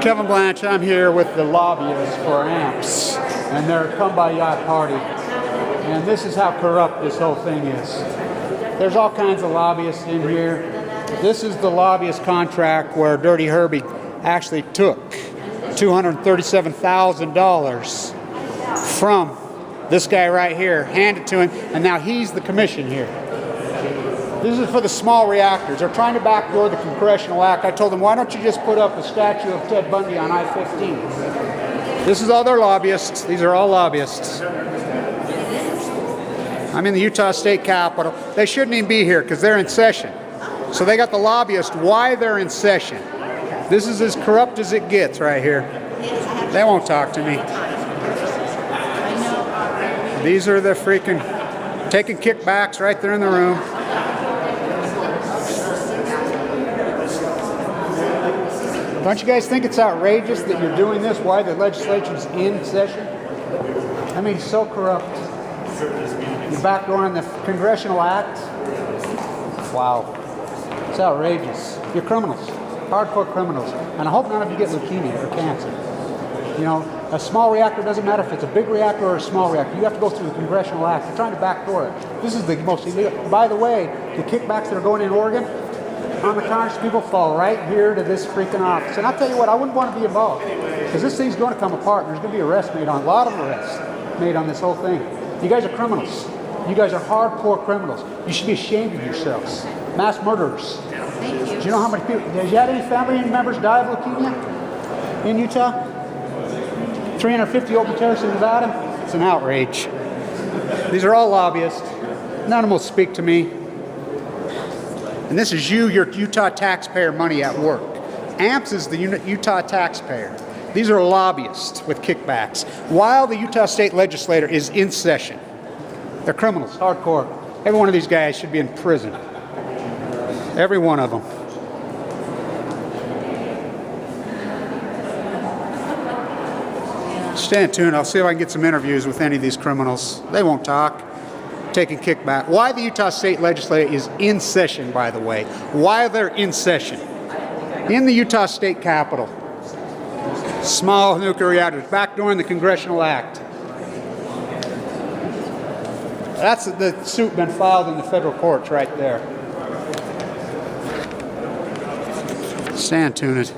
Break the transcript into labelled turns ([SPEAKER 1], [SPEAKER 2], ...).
[SPEAKER 1] Kevin Blanche, I'm here with the lobbyists for AMPS and their come-by-yacht party. And this is how corrupt this whole thing is. There's all kinds of lobbyists in here. This is the lobbyist contract where Dirty Herbie actually took $237,000 from this guy right here, handed to him, and now he's the commission here. This is for the small reactors. They're trying to backdoor the Congressional Act. I told them, why don't you just put up a statue of Ted Bundy on I-15? This is all their lobbyists. These are all lobbyists. I'm in the Utah State Capitol. They shouldn't even be here because they're in session. So they got the lobbyists why they're in session. This is as corrupt as it gets right here. They won't talk to me. These are the freaking taking kickbacks right there in the room. Don't you guys think it's outrageous that you're doing this while the legislature's in session? I mean, so corrupt. You're backdooring the Congressional Act. Wow. It's outrageous. You're criminals. Hardcore criminals. And I hope none of you get leukemia or cancer. You know, a small reactor doesn't matter if it's a big reactor or a small reactor. You have to go through the Congressional Act. They're trying to backdoor it. This is the most illegal. By the way, the kickbacks that are going in Oregon, on the Congress, people fall right here to this freaking office. And I'll tell you what, I wouldn't want to be involved. Because this thing's going to come apart and there's going to be arrests made on, a lot of arrests made on this whole thing. You guys are criminals. You guys are hardcore criminals. You should be ashamed of yourselves. Mass murderers.
[SPEAKER 2] Thank you.
[SPEAKER 1] Do you know how many people, have you had any family members die of leukemia in Utah? 350 open terrorists in Nevada? It's an outrage. These are all lobbyists. None of them will speak to me. And this is your Utah taxpayer money at work. AMPS is the Utah taxpayer. These are lobbyists with kickbacks while the Utah State Legislature is in session. They're criminals, hardcore. Every one of these guys should be in prison. Every one of them. Stay tuned. I'll see if I can get some interviews with any of these criminals. They won't talk. Taking kickback. Why the Utah State Legislature is in session, by the way. Why they're in session. In the Utah State Capitol. Small nuclear reactors, backdooring the Congressional Act. That's the suit been filed in the federal courts right there. Stand tuned.